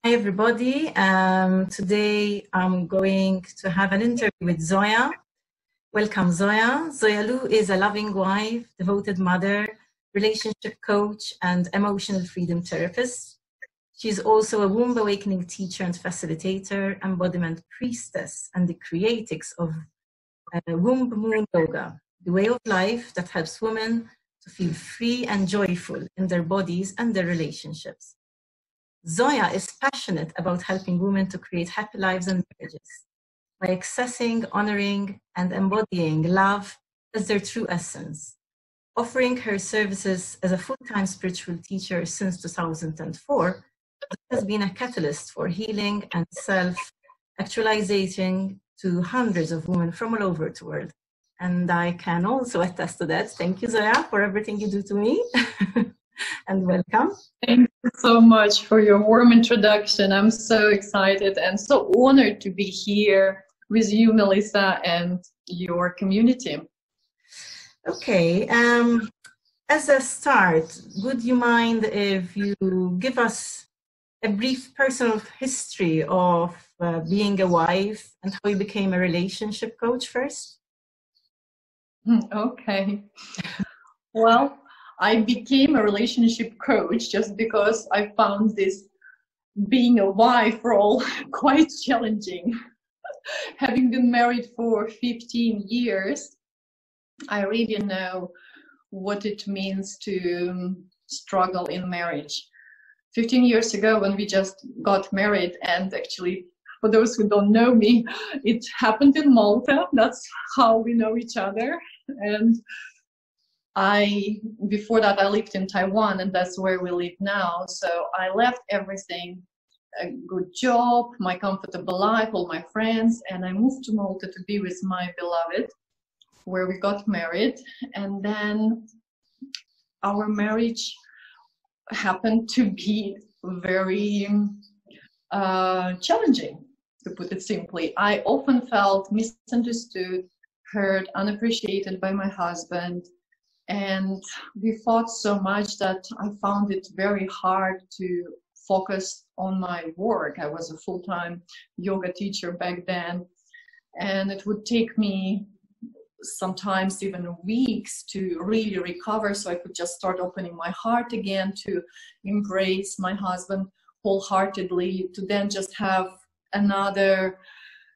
Hi, everybody. Today I'm going to have an interview with Zoya. Welcome, Zoya. Zoya Lu is a loving wife, devoted mother, relationship coach, and emotional freedom therapist. She's also a womb awakening teacher and facilitator, embodiment priestess, and the creatrix of Womb Moon Yoga, the way of life that helps women to feel free and joyful in their bodies and their relationships. Zoya is passionate about helping women to create happy lives and marriages by accessing, honoring, and embodying love as their true essence. Offering her services as a full-time spiritual teacher since 2004, has been a catalyst for healing and self-actualization to hundreds of women from all over the world. And I can also attest to that. Thank you, Zoya, for everything you do to me. And welcome. Thank you so much for your warm introduction. I'm so excited and so honored to be here with you, Melissa, and your community. Okay. As a start, would you mind if you give us a brief personal history of being a wife and how you became a relationship coach first? Okay. Well, I became a relationship coach just because I found this being a wife role quite challenging. Having been married for 15 years, I really know what it means to struggle in marriage. 15 years ago, when we just got married, and actually, for those who don't know me, it happened in Malta. That's how we know each other. And before that, I lived in Taiwan, and that's where we live now. So I left everything, a good job, my comfortable life, all my friends, and I moved to Malta to be with my beloved, where we got married. And then our marriage happened to be very challenging, to put it simply. I often felt misunderstood, heard, unappreciated by my husband. And we fought so much that I found it very hard to focus on my work. I was a full-time yoga teacher back then, and it would take me sometimes even weeks to really recover, so I could just start opening my heart again, to embrace my husband wholeheartedly, to then just have another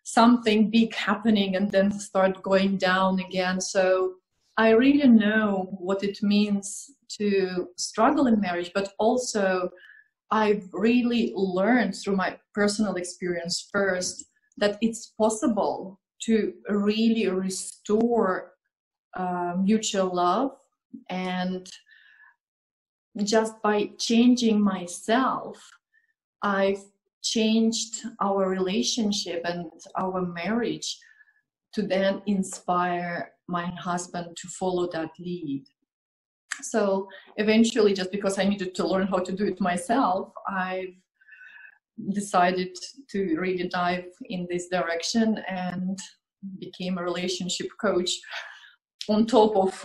something big happening and then start going down again. So I really know what it means to struggle in marriage, but also I've really learned through my personal experience first that it's possible to really restore mutual love, and just by changing myself, I've changed our relationship and our marriage to then inspire my husband to follow that lead. So eventually, just because I needed to learn how to do it myself, I've decided to really dive in this direction and became a relationship coach on top of,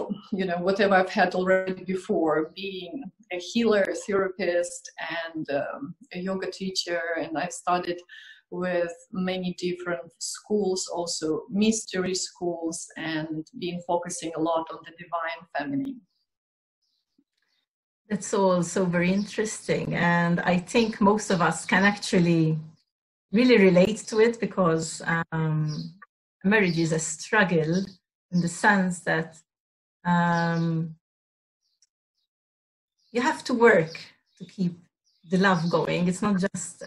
whatever I've had already before, being a healer, a therapist, and a yoga teacher. And I've studied with many different schools, also mystery schools, and been focusing a lot on the divine feminine. That's also very interesting. And I think most of us can actually really relate to it, because marriage is a struggle in the sense that you have to work to keep the love going. It's not just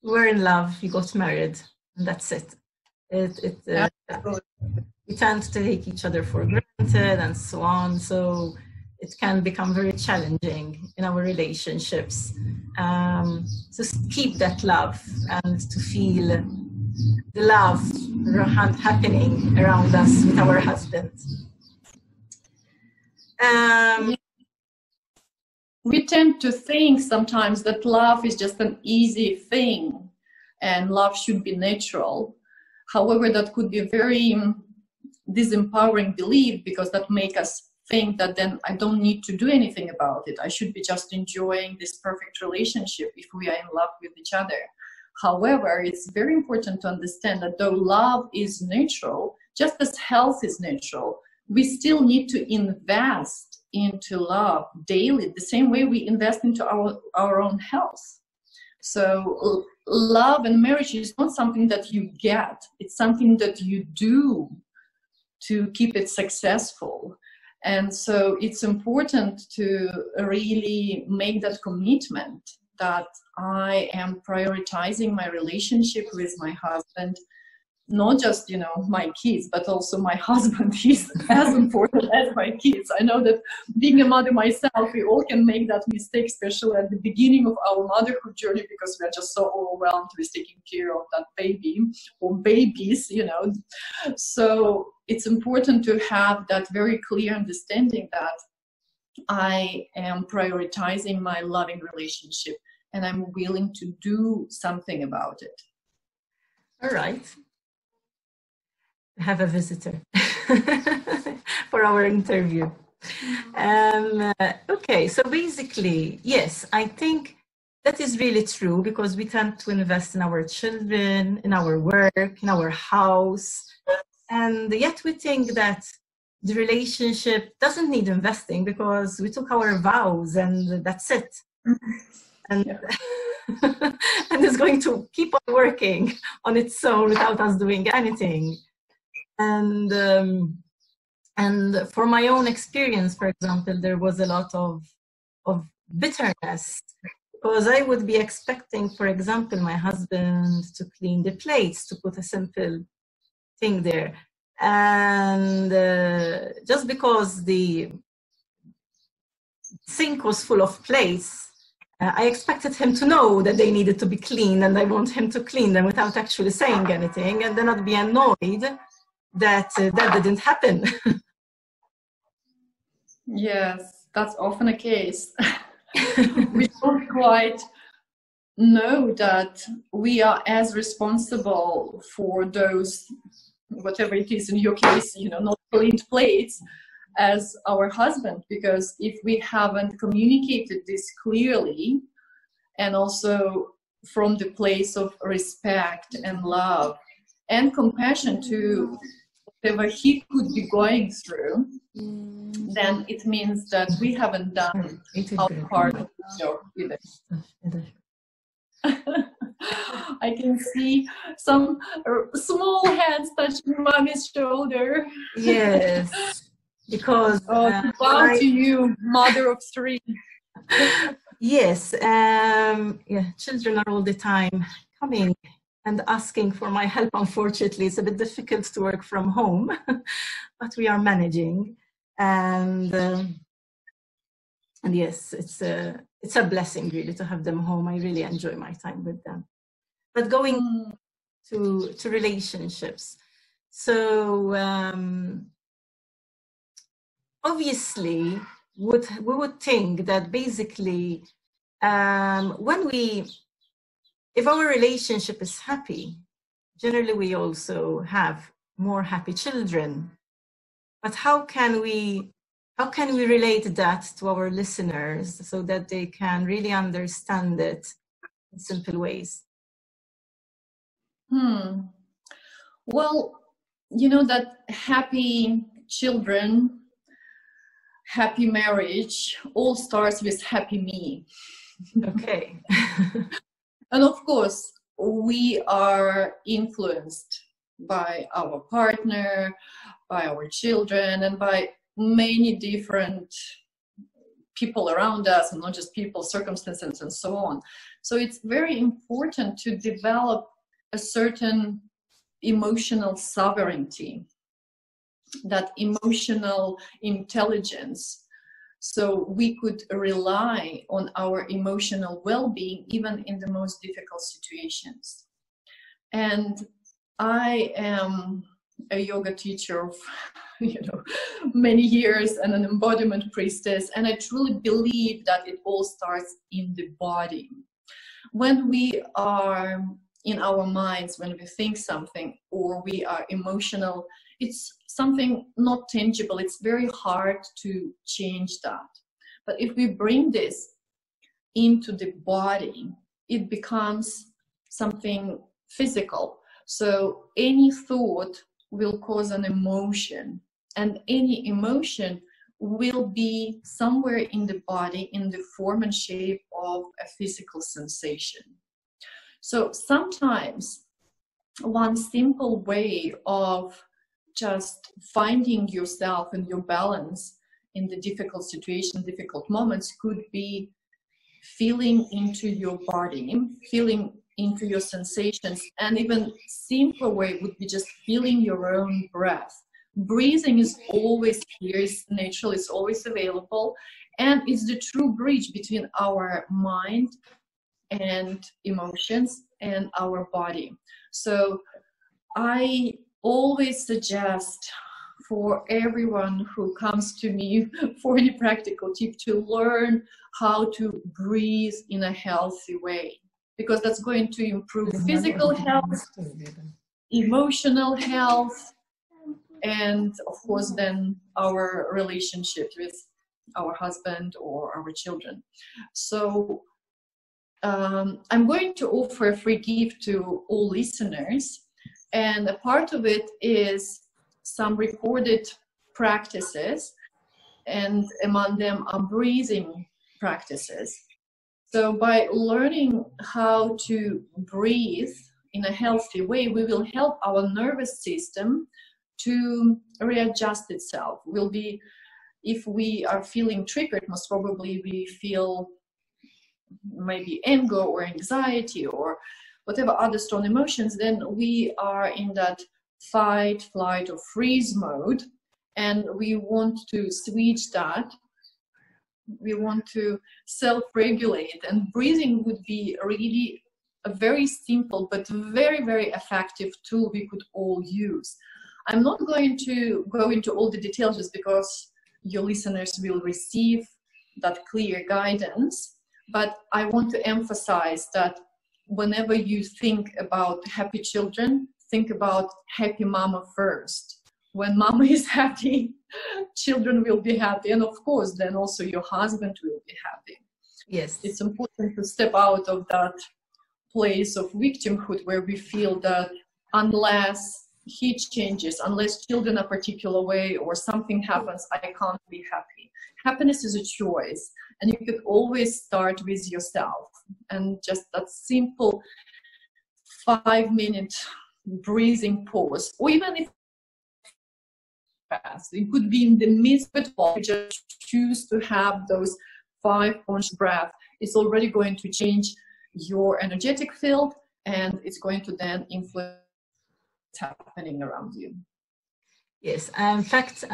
we're in love, you got married, and that's it. We tend to take each other for granted and so on. So it can become very challenging in our relationships to keep that love and to feel the love happening around us with our husband. We tend to think sometimes that love is just an easy thing and love should be natural. However, that could be a very disempowering belief, because that makes us think that then I don't need to do anything about it. I should be just enjoying this perfect relationship if we are in love with each other. However, it's very important to understand that though love is natural, just as health is natural, we still need to invest into love daily, the same way we invest into our own health. So love and marriage is not something that you get, it's something that you do to keep it successful. And so it's important to really make that commitment that I am prioritizing my relationship with my husband, not just, you know, my kids, but also my husband is as important as my kids. I know that being a mother myself, we all can make that mistake, especially at the beginning of our motherhood journey, because we are just so overwhelmed with taking care of that baby or babies, you know. So it's important to have that very clear understanding that I am prioritizing my loving relationship and I'm willing to do something about it. All right. Have a visitor for our interview. Okay, so basically, yes, I think that is really true, because we tend to invest in our children, in our work, in our house, and yet we think that the relationship doesn't need investing because we took our vows and that's it. And, and it's going to keep on working on its own without us doing anything. And for my own experience, for example, there was a lot of bitterness, because I would be expecting, for example, my husband to clean the plates, to put a simple thing there. And just because the sink was full of plates, I expected him to know that they needed to be cleaned, and I want him to clean them without actually saying anything, and then I'd be annoyed that that didn't happen. Yes, that's often a case. We don't quite know that we are as responsible for those, whatever it is in your case, you know, not cleaned plates, as our husband, because if we haven't communicated this clearly, and also from the place of respect and love and compassion to whatever he could be going through, then it means that we haven't done our part of the job either. I can see some small hands touching Mommy's shoulder. Yes, because bow to you, mother of three. Yes, yeah, children are all the time coming and asking for my help. Unfortunately, it's a bit difficult to work from home, but we are managing. And yes, it's a blessing really to have them home. I really enjoy my time with them. But going to relationships, so obviously we would think that basically if our relationship is happy, generally we also have more happy children. But how can we relate that to our listeners so that they can really understand it in simple ways? Well, you know that happy children, happy marriage, all starts with happy me. Okay. And of course, we are influenced by our partner, by our children, and by many different people around us, and not just people, circumstances, and so on. So it's very important to develop a certain emotional sovereignty, that emotional intelligence, so we could rely on our emotional well-being even in the most difficult situations. And I am a yoga teacher of many years and an embodiment priestess, and I truly believe that it all starts in the body. When we are in our minds, when we think something, or we are emotional it's something not tangible. It's very hard to change that. But if we bring this into the body, it becomes something physical. So any thought will cause an emotion, and any emotion will be somewhere in the body in the form and shape of a physical sensation. So sometimes one simple way of just finding yourself and your balance in the difficult situations, difficult moments, could be feeling into your body, feeling into your sensations, and even simpler way would be just feeling your own breath. Breathing is always here, it's natural, it's always available, and it's the true bridge between our mind and emotions and our body. So I always suggest for everyone who comes to me for any practical tip to learn how to breathe in a healthy way, because that's going to improve physical health, emotional health, and of course then our relationship with our husband or our children. So I'm going to offer a free gift to all listeners, and a part of it is some recorded practices, and among them are breathing practices. So by learning how to breathe in a healthy way, we will help our nervous system to readjust itself. Will be, if we are feeling triggered, most probably we feel maybe anger or anxiety or whatever other strong emotions, then we are in that fight, flight, or freeze mode, and we want to switch that. We want to self-regulate, and breathing would be really a very simple but very, very effective tool we could all use. I'm not going to go into all the details just because your listeners will receive that clear guidance, but I want to emphasize that whenever you think about happy children, think about happy mama first. When mama is happy, children will be happy, and of course then also your husband will be happy. Yes. It's important to step out of that place of victimhood where we feel that unless he changes, unless children a particular way or something happens, I can't be happy. Happiness is a choice, and you could always start with yourself, and just that simple 5-minute breathing pause, or even if it could be in the midst of it all, you just choose to have those 5 conscious breaths. It's already going to change your energetic field, and it's going to then influence what's happening around you. Yes, in fact,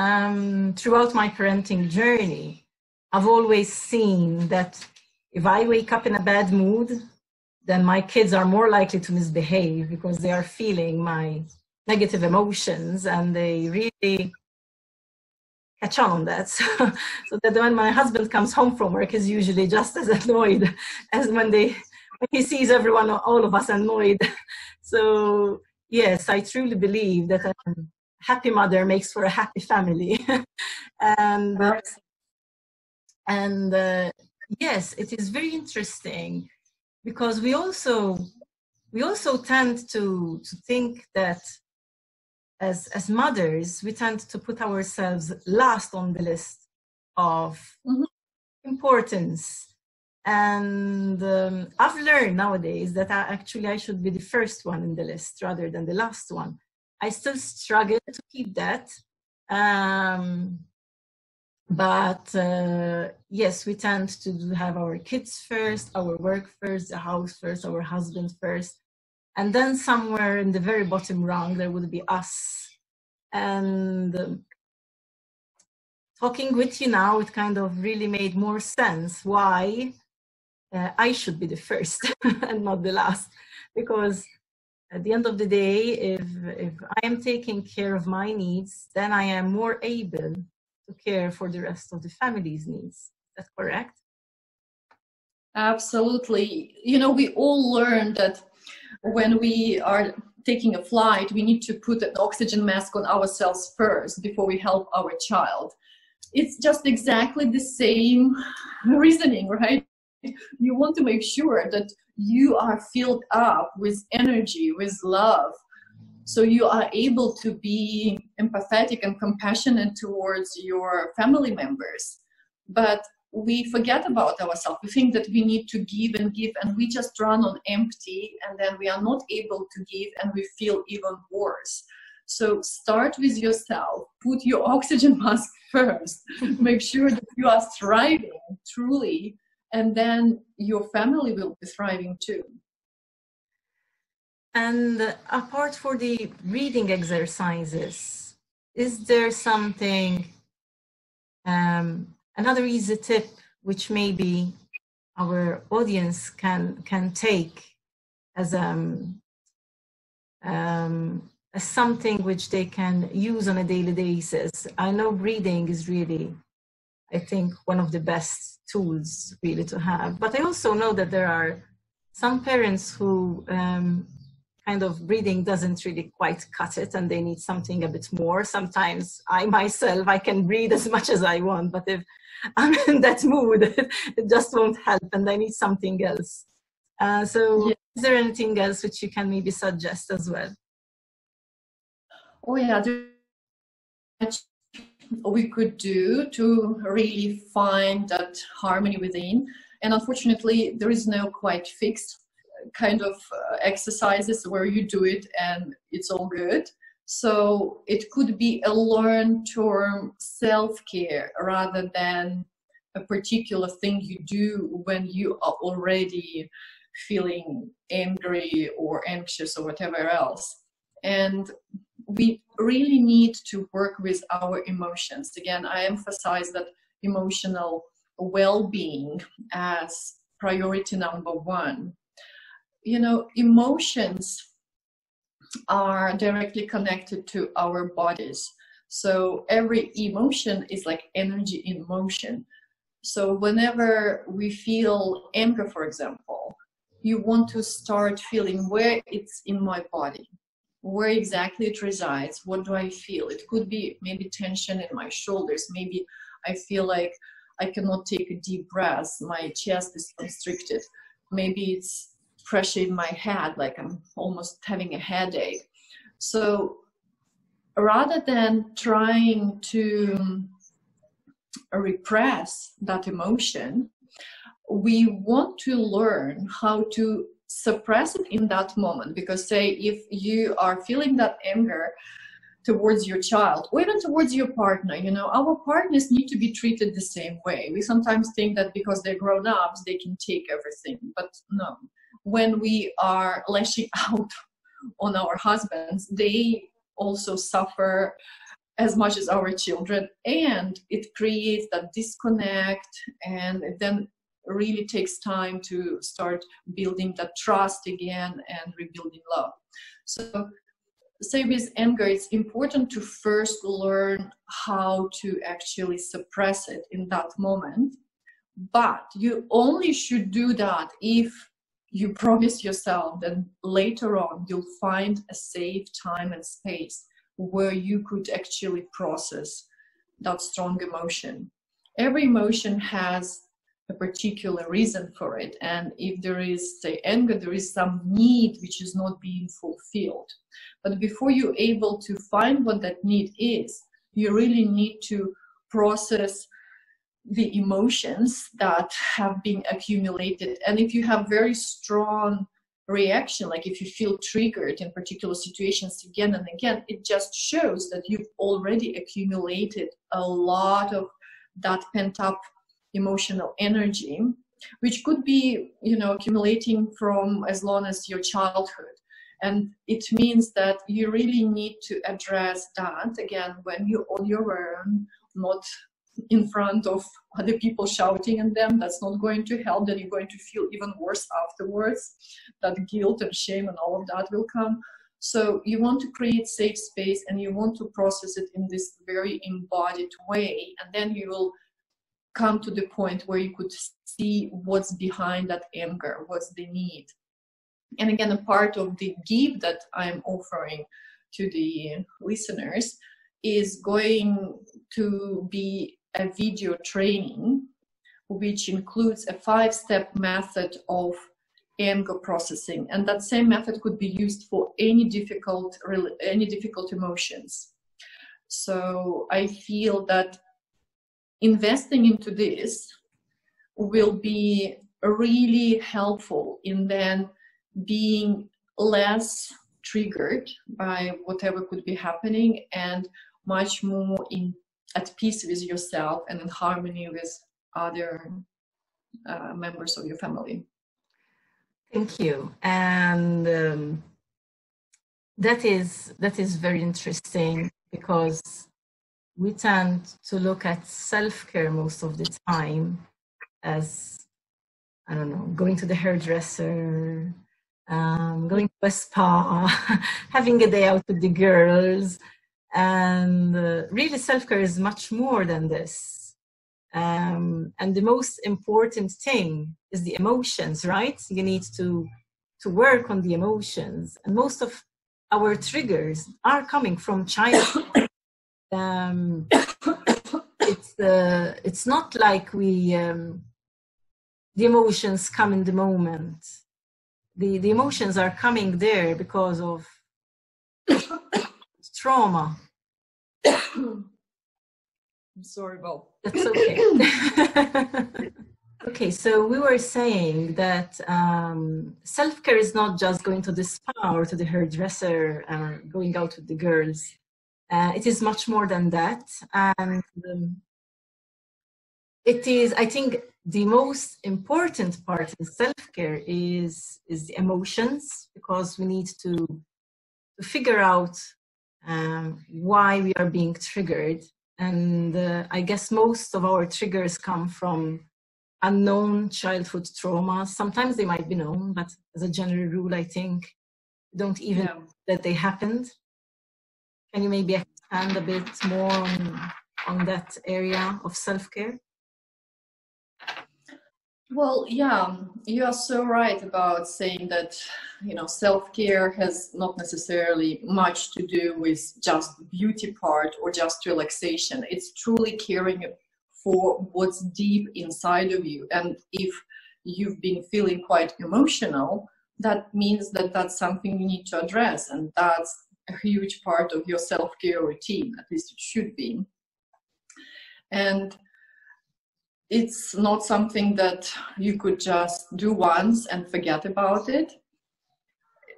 throughout my parenting journey, I've always seen that if I wake up in a bad mood, then my kids are more likely to misbehave because they are feeling my negative emotions, and they really catch on that. So that when my husband comes home from work, he's usually just as annoyed as when he sees everyone, all of us annoyed. So yes, I truly believe that a happy mother makes for a happy family. and yes, it is very interesting because we also tend to think that as mothers, we tend to put ourselves last on the list of importance. And I've learned nowadays that I should be the first one in the list rather than the last one. I still struggle to keep that. But yes, we tend to have our kids first, our work first, the house first, our husband first. And then somewhere in the very bottom rung, there would be us. And talking with you now, it kind of really made more sense why I should be the first and not the last. Because at the end of the day, if I am taking care of my needs, then I am more able to care for the rest of the family's needs. Is that correct? Absolutely. You know, we all learn that when we are taking a flight, we need to put an oxygen mask on ourselves first before we help our child. It's just exactly the same reasoning, right? You want to make sure that you are filled up with energy, with love, so you are able to be empathetic and compassionate towards your family members. But we forget about ourselves. We think that we need to give, and we just run on empty, and then we are not able to give, and we feel even worse. So start with yourself, put your oxygen mask first, make sure that you are thriving truly, and then your family will be thriving too. And apart for the reading exercises, is there something, another easy tip which maybe our audience can take as something which they can use on a daily basis? I know reading is really, I think, one of the best tools really to have. But I also know that there are some parents who kind of reading doesn't really quite cut it, and they need something a bit more. Sometimes I myself, I can read as much as I want, but if I'm in that mood, it just won't help, and I need something else. So is there anything else which you can maybe suggest as well? Oh yeah, we could do to really find that harmony within. And unfortunately, there is no quite fixed kind of exercises where you do it and it's all good. So it could be a learned term self-care rather than a particular thing you do when you are already feeling angry or anxious or whatever else. And we really need to work with our emotions. Again, I emphasize that emotional well-being as priority number one. You know, emotions are directly connected to our bodies. So every emotion is like energy in motion. So whenever we feel anger, for example, you want to start feeling where it's in my body. Where exactly it resides, what do I feel? It could be maybe tension in my shoulders, maybe I feel like I cannot take a deep breath, my chest is constricted, maybe it's pressure in my head, like I'm almost having a headache. So rather than trying to repress that emotion, we want to learn how to suppress it in that moment. Because say if you are feeling that anger towards your child or even towards your partner, you know, our partners need to be treated the same way. We sometimes think that because they're grown-ups they can take everything, but no. When we are lashing out on our husbands, they also suffer as much as our children, and it creates that disconnect, and then really takes time to start building that trust again and rebuilding love. So say with anger, it's important to first learn how to actually suppress it in that moment. But you only should do that if you promise yourself that later on you'll find a safe time and space where you could actually process that strong emotion. Every emotion has a particular reason for it, and if there is, say, anger, there is some need which is not being fulfilled. But before you're able to find what that need is, you really need to process the emotions that have been accumulated. And if you have very strong reaction, like if you feel triggered in particular situations again and again, it just shows that you've already accumulated a lot of that pent-up emotional energy, which could be, you know, accumulating from as long as your childhood. And it means that you really need to address that again when you're on your own, not in front of other people shouting at them. That's not going to help. Then you're going to feel even worse afterwards. That guilt and shame and all of that will come. So you want to create safe space and you want to process it in this very embodied way, and then you will come to the point where you could see what's behind that anger, what's the need. And again, a part of the gift that I'm offering to the listeners is going to be a video training, which includes a 5-step method of anger processing. And that same method could be used for any difficult emotions. So I feel that investing into this will be really helpful in then being less triggered by whatever could be happening and much more at peace with yourself and in harmony with other members of your family. Thank you. And that is very interesting, because we tend to look at self-care most of the time as, I don't know, going to the hairdresser, going to a spa, having a day out with the girls. And really self-care is much more than this. And the most important thing is the emotions, right? You need to work on the emotions. And most of our triggers are coming from childhood. It's not like the emotions come in the moment. The emotions are coming there because of trauma. I'm sorry, Bob. That's okay. Okay, so we were saying that self-care is not just going to the spa or to the hairdresser or going out with the girls. It is much more than that. And it is, I think, the most important part in self-care is the emotions, because we need to figure out why we are being triggered. And I guess most of our triggers come from unknown childhood traumas. Sometimes they might be known, but as a general rule, I think we don't even know that they happened. Can you maybe expand a bit more on that area of self-care? Well, yeah, you are so right about saying that, self-care has not necessarily much to do with just beauty part or just relaxation. It's truly caring for what's deep inside of you. And if you've been feeling quite emotional, that means that that's something you need to address. And that's a huge part of your self-care routine, at least it should be. And it's not something that you could just do once and forget about it.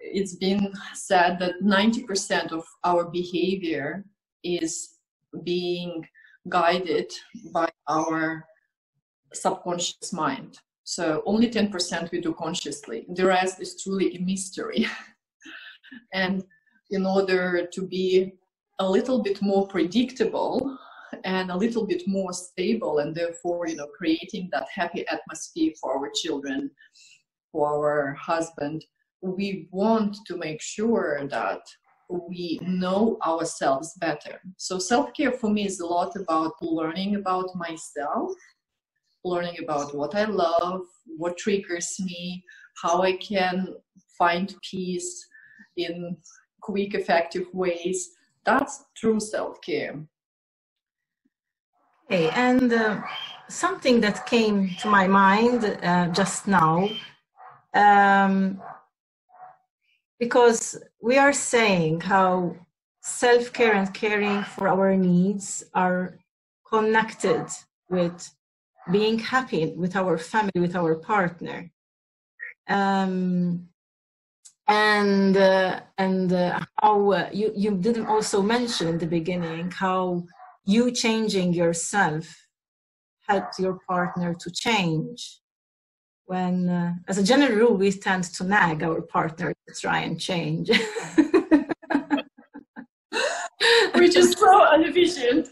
It's been said that 90% of our behavior is being guided by our subconscious mind. So only 10% we do consciously. The rest is truly a mystery. And in order to be a little bit more predictable and a little bit more stable, and therefore, creating that happy atmosphere for our children, for our husband, we want to make sure that we know ourselves better. So self-care for me is a lot about learning about myself, learning about what I love, what triggers me, how I can find peace in quick, effective ways. That's true self-care. Okay, and something that came to my mind just now, because we are saying how self-care and caring for our needs are connected with being happy with our family, with our partner. And how you didn't also mention in the beginning how you changing yourself helped your partner to change. When, as a general rule, we tend to nag our partner to try and change. Which is so inefficient.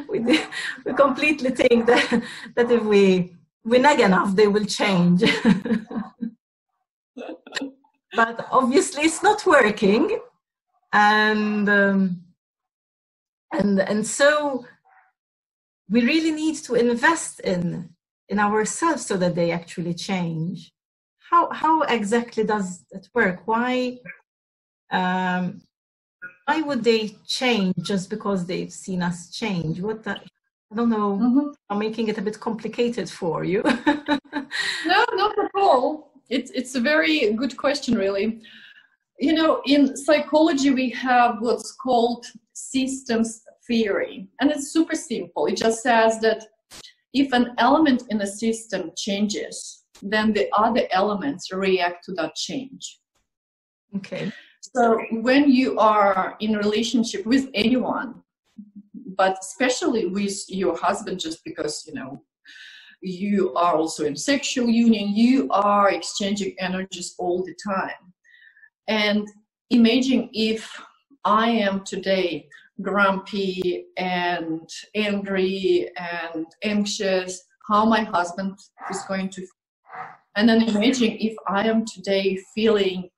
we completely think that if we nag enough, they will change. But obviously it's not working. And so we really need to invest in in ourselves so that they actually change. How exactly does it work? Why would they change just because they've seen us change? I don't know. Mm-hmm. I'm making it a bit complicated for you. No, not at all. It's a very good question, really. You know, in psychology, we have what's called systems theory, and it's super simple. It just says that if an element in a system changes, then the other elements react to that change. Okay. So when you are in a relationship with anyone, but especially with your husband, just because, you know, you are also in sexual union, you are exchanging energies all the time. And imagine if I am today grumpy and angry and anxious, how my husband is going to feel. And then imagine if I am today feeling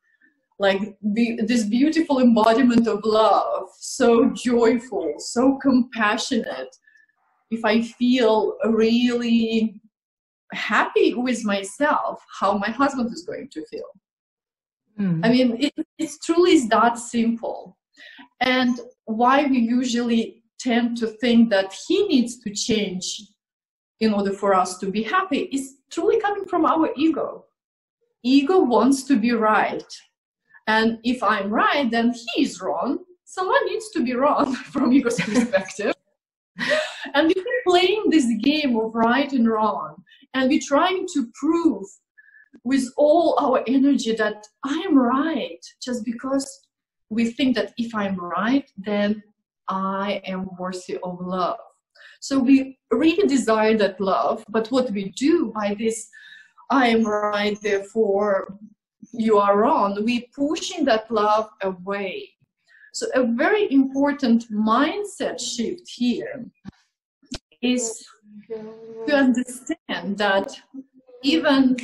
like this beautiful embodiment of love, so joyful, so compassionate. If I feel really happy with myself, how my husband is going to feel. I mean, it truly is that simple. And why we usually tend to think that he needs to change in order for us to be happy is truly coming from our ego. Ego wants to be right. And if I'm right, then he is wrong. Someone needs to be wrong from ego's perspective. And we're playing this game of right and wrong. And we're trying to prove with all our energy that I am right, just because we think that if I'm right, then I am worthy of love. So we really desire that love, but what we do by this, I am right, therefore you are wrong, we're pushing that love away. So a very important mindset shift here is to understand that even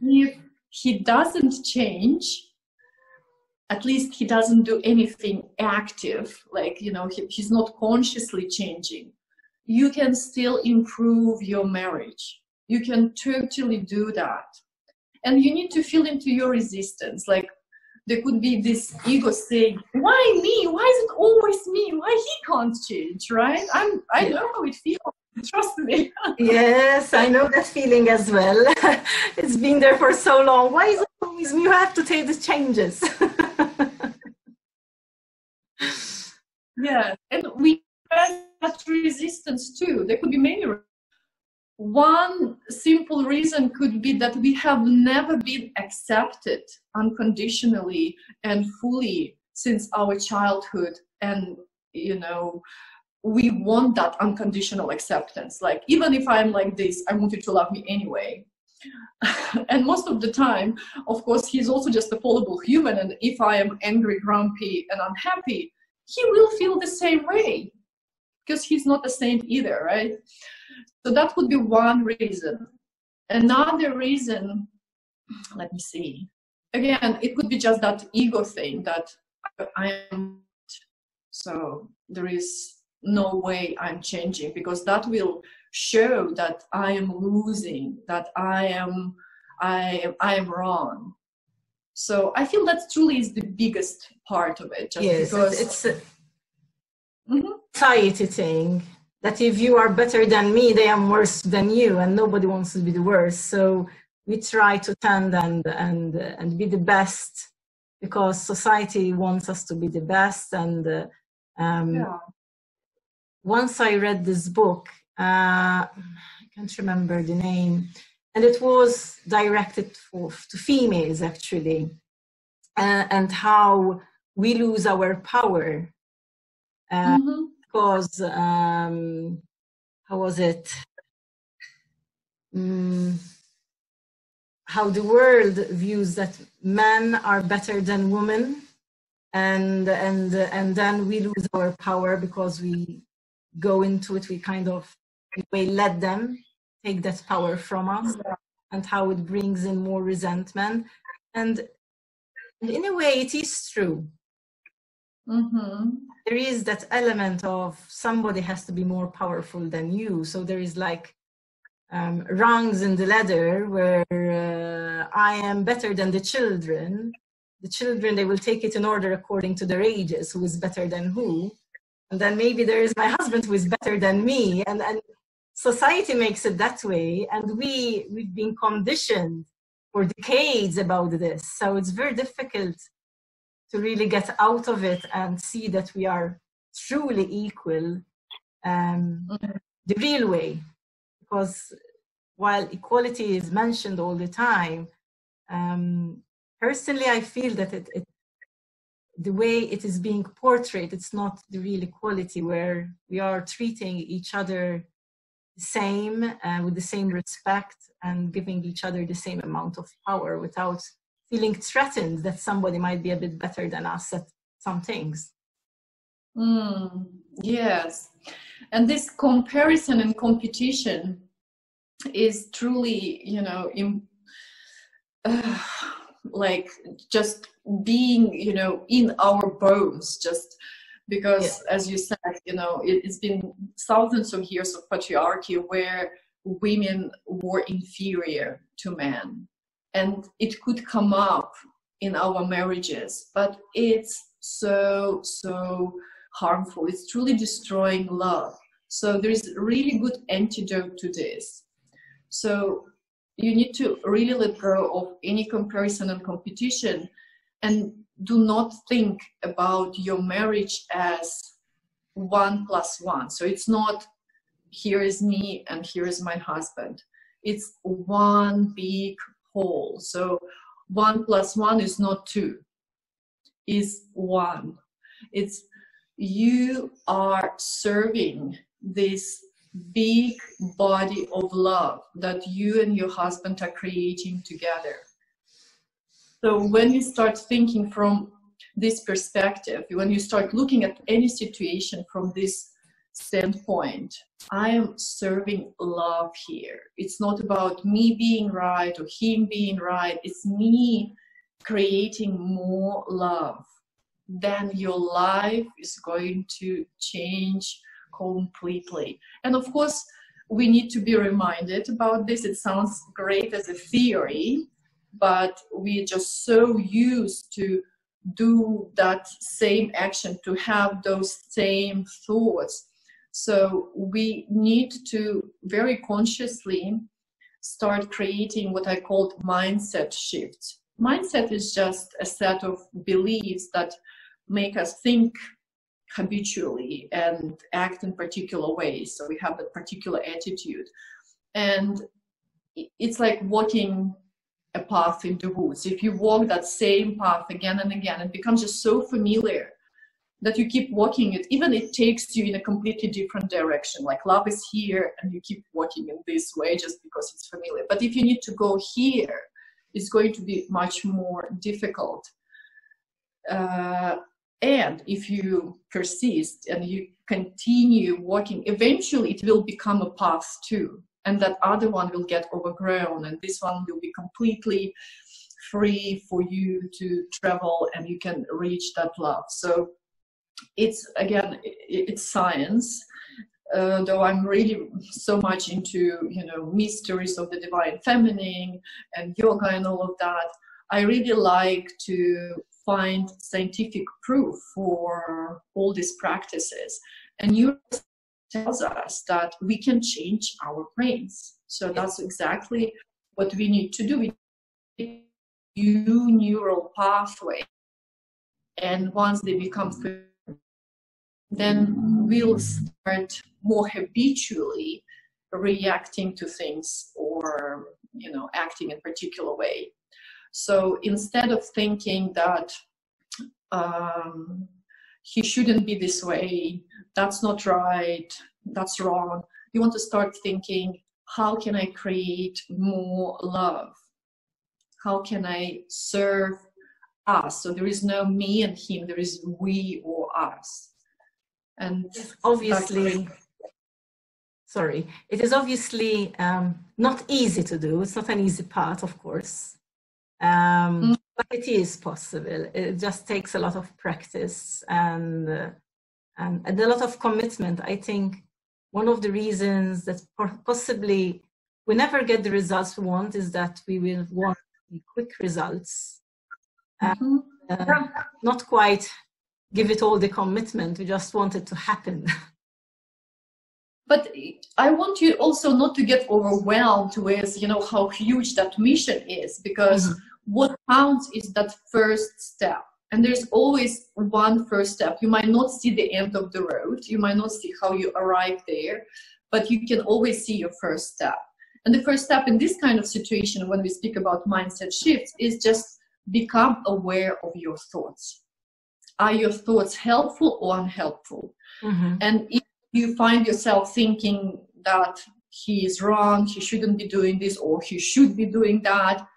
if he doesn't change, at least he doesn't do anything active, like, you know, he's not consciously changing. You can still improve your marriage. You can totally do that. And you need to feel into your resistance. Like, there could be this ego saying, why me? Why is it always me? Why he can't change, right? I know how it feels. Trust me. Yes, I know that feeling as well. It's been there for so long. Why is it always me? You have to take the changes. Yeah, and we have that resistance too. There could be many reasons. One simple reason could be that we have never been accepted unconditionally and fully since our childhood. And, you know, we want that unconditional acceptance. Like, even if I'm like this, I want you to love me anyway. And most of the time, of course, he's also just a fallible human. And if I am angry, grumpy, and unhappy, he will feel the same way because he's not a saint either, right? So that would be one reason. Another reason, let me see. Again, it could be just that ego thing that I am, so there is no way I'm changing, because that will show that I am losing, that I am wrong. So I feel that truly is the biggest part of it. Just yes, because it's a society thing. That if you are better than me, they are worse than you, and nobody wants to be the worst. So we try to tend and be the best, because society wants us to be the best. And once I read this book, I can't remember the name, and it was directed to females actually, and how we lose our power. Because how was it? How the world views that men are better than women, and then we lose our power because we go into it. We kind of let them take that power from us, and how it brings in more resentment. And in a way, it is true. There is that element of somebody has to be more powerful than you. So there is like rungs in the ladder where I am better than the children. The children, they will take it in order according to their ages, who is better than who. And then maybe there is my husband who is better than me. And society makes it that way. And we've been conditioned for decades about this. So it's very difficult to really get out of it and see that we are truly equal, the real way. Because while equality is mentioned all the time, personally, I feel that the way it is being portrayed, it's not the real equality, where we are treating each other the same, with the same respect, and giving each other the same amount of power without feeling threatened that somebody might be a bit better than us at some things. Yes. And this comparison and competition is truly, you know, like just being, you know, in our bones, just because, as you said, you know, it's been thousands of years of patriarchy where women were inferior to men. And it could come up in our marriages, but it's so harmful. It's truly destroying love. So there is a really good antidote to this. So you need to really let go of any comparison and competition, and do not think about your marriage as 1 + 1. So it's not, here is me and here is my husband. It's one big whole. So 1 + 1 is not 2, is 1. It's, you are serving this big body of love that you and your husband are creating together. So when you start thinking from this perspective, when you start looking at any situation from this standpoint, I am serving love here. It's not about me being right or him being right. It's me creating more love. Then your life is going to change completely. And of course, we need to be reminded about this. It sounds great as a theory, but we're just so used to do that same action, to have those same thoughts. So we need to very consciously start creating what I call mindset shifts. Mindset is just a set of beliefs that make us think habitually and act in particular ways. So we have that particular attitude. And it's like walking a path in the woods. If you walk that same path again and again, it becomes just so familiar that you keep walking it, even it takes you in a completely different direction. Like love is here and you keep walking in this way just because it's familiar. But if you need to go here, it's going to be much more difficult. And if you persist and you continue walking, eventually it will become a path too. And that other one will get overgrown, and this one will be completely free for you to travel, and you can reach that love. So it's, again, it's science. Though I'm really so much into, you know, mysteries of the divine feminine and yoga and all of that, I really like to find scientific proof for all these practices. And neuroscience tells us that we can change our brains. So that's exactly what we need to do. We need new neural pathway. And once they become clear, then we'll start more habitually reacting to things, or, you know, acting in a particular way. So instead of thinking that he shouldn't be this way, that's not right, that's wrong, you want to start thinking, how can I create more love? How can I serve us? So there is no me and him, there is we or us. And obviously, sorry, it is obviously not easy to do. It's not an easy path, of course. But it is possible. It just takes a lot of practice and a lot of commitment. I think one of the reasons that possibly we never get the results we want, is that we will want quick results. Not quite give it all the commitment. We just want it to happen. But I want you also not to get overwhelmed with, you know, how huge that mission is, because what counts is that first step. And there's always one first step. You might not see the end of the road. You might not see how you arrive there, but you can always see your first step. And the first step in this kind of situation, when we speak about mindset shifts, is just become aware of your thoughts. Are your thoughts helpful or unhelpful? And if you find yourself thinking that he is wrong, he shouldn't be doing this, or he should be doing that,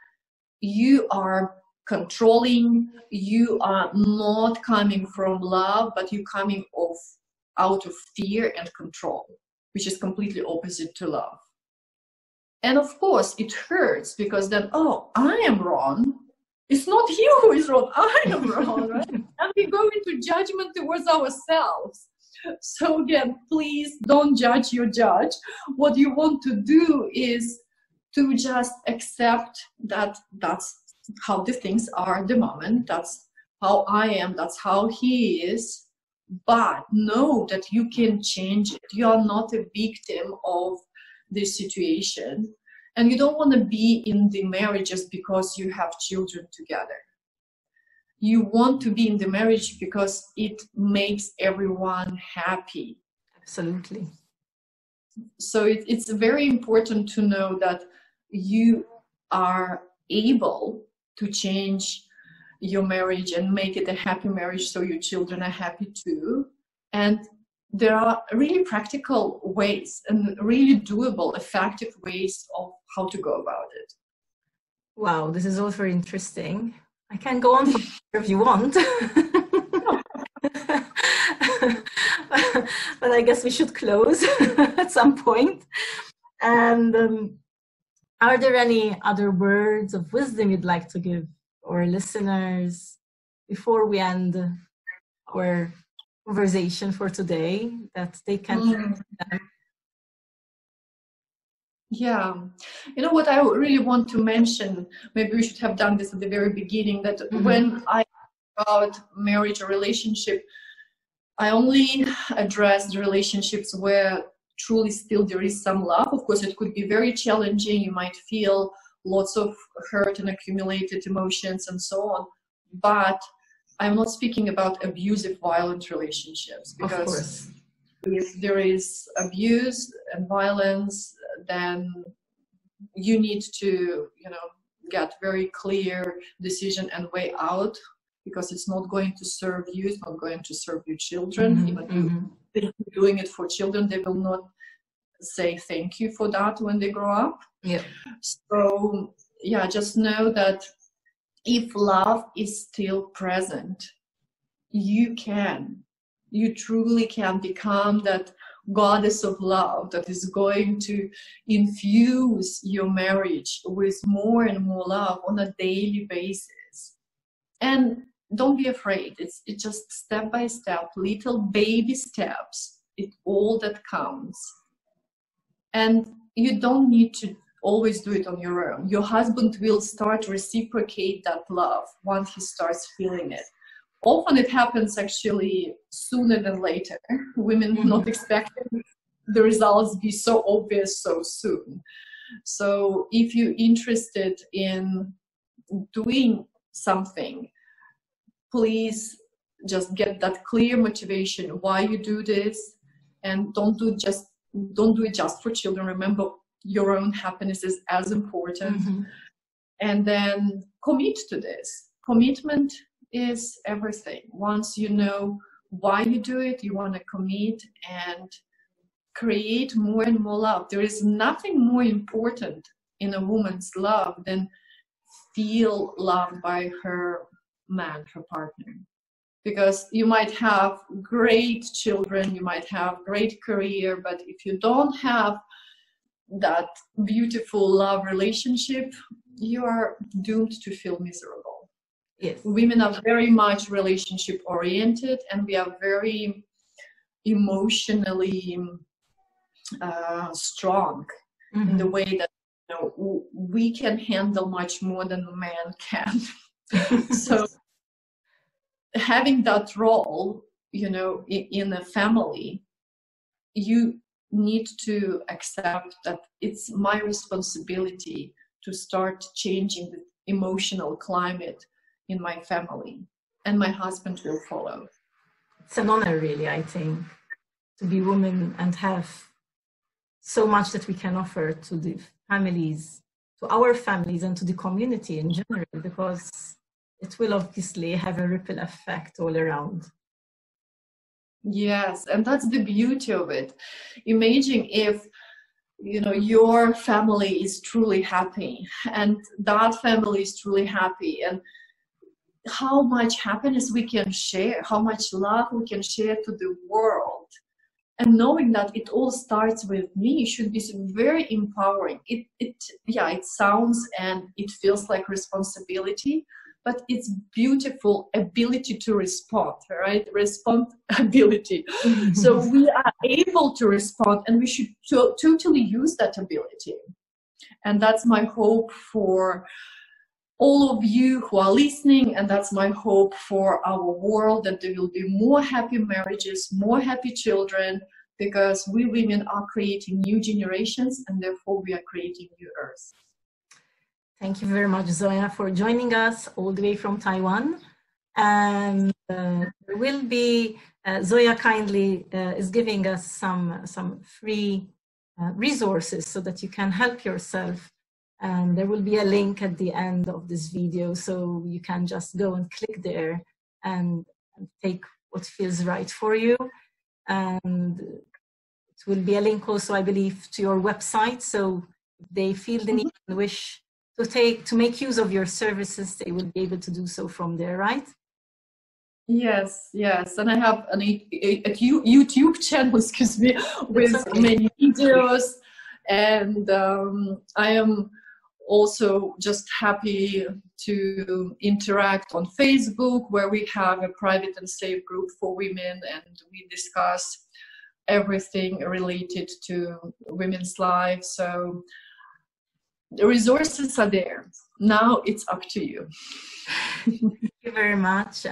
you are controlling, you are not coming from love, but you're coming out of fear and control, which is completely opposite to love. And of course, it hurts, because then, oh, I am wrong. It's not you who is wrong, I am wrong, right? And we go into judgment towards ourselves. So again, please don't judge your judge. What you want to do is to just accept that that's how the things are at the moment. That's how I am. That's how he is. But know that you can change it. You are not a victim of this situation. And you don't want to be in the marriage just because you have children together. You want to be in the marriage because it makes everyone happy. Absolutely. So it's very important to know that you are able to change your marriage and make it a happy marriage, so your children are happy too. And there are really practical ways and really doable, effective ways of how to go about it. Wow, this is all very interesting. I can go on for if you want. But I guess we should close at some point. And are there any other words of wisdom you'd like to give our listeners before we end our conversation for today, that they can Yeah, you know what I really want to mention, maybe we should have done this at the very beginning, that when I about marriage or relationship, I only address the relationships where truly still there is some love. Of course, it could be very challenging. You might feel lots of hurt and accumulated emotions and so on. But I'm not speaking about abusive, violent relationships, because if there is abuse and violence, then you need to, get very clear decision and way out, because it's not going to serve you, it's not going to serve your children. Even if you're doing it for children, they will not say thank you for that when they grow up. So just know that if love is still present, you truly can become that goddess of love that is going to infuse your marriage with more and more love on a daily basis. And don't be afraid. It's just step by step, little baby steps. It's all that counts. And you don't need to always do it on your own. Your husband will start to reciprocate that love once he starts feeling it. Often it happens actually sooner than later. Women not expecting the results be so obvious so soon. So if you're interested in doing something, please just get that clear motivation why you do this, and don't do it just for children. Remember, your own happiness is as important. And then commit to this. Commitment is everything. Once you know why you do it, you want to commit and create more and more love. There is nothing more important in a woman's love than feel loved by her man, her partner. Because you might have great children, you might have great career, but if you don't have that beautiful love relationship, you are doomed to feel miserable. Women are very much relationship oriented, and we are very emotionally strong in the way that know, we can handle much more than a man can. So having that role, you know, in a family, you need to accept that it's my responsibility to start changing the emotional climate in my family, and my husband will follow. It's an honor, really, I think, to be women and have so much that we can offer to the families, to our families, and to the community in general, because it will obviously have a ripple effect all around. Yes, and that's the beauty of it. Imagine if, you know, your family is truly happy, and that family is truly happy, and how much happiness we can share, how much love we can share to the world. And knowing that it all starts with me should be very empowering. It sounds and it feels like responsibility, but it's beautiful ability to respond, right? Respond ability. So we are able to respond, and we should totally use that ability. And that's my hope for all of you who are listening, and that's my hope for our world, that there will be more happy marriages, more happy children, because we women are creating new generations, and therefore we are creating new earth. Thank you very much, Zoya, for joining us all the way from Taiwan. And there will be, Zoya kindly is giving us some free resources so that you can help yourself. And there will be a link at the end of this video, so you can just go and click there and take what feels right for you. And it will be a link also, I believe, to your website. So if they feel the need and wish to make use of your services, they will be able to do so from there, right? Yes, yes. And I have a YouTube channel, excuse me, with many videos. And I am also just happy to interact on Facebook, where we have a private and safe group for women, and we discuss everything related to women's lives. So the resources are there. Now it's up to you. Thank you very much.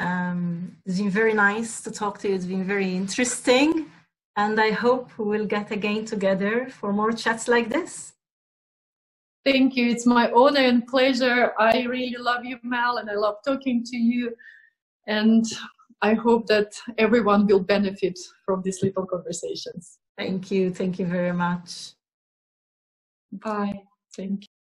It's been very nice to talk to you. It's been very interesting. And I hope we will get again together for more chats like this. Thank you. It's my honor and pleasure. I really love you, Mel, and I love talking to you. And I hope that everyone will benefit from these little conversations. Thank you. Thank you very much. Bye. Thank you.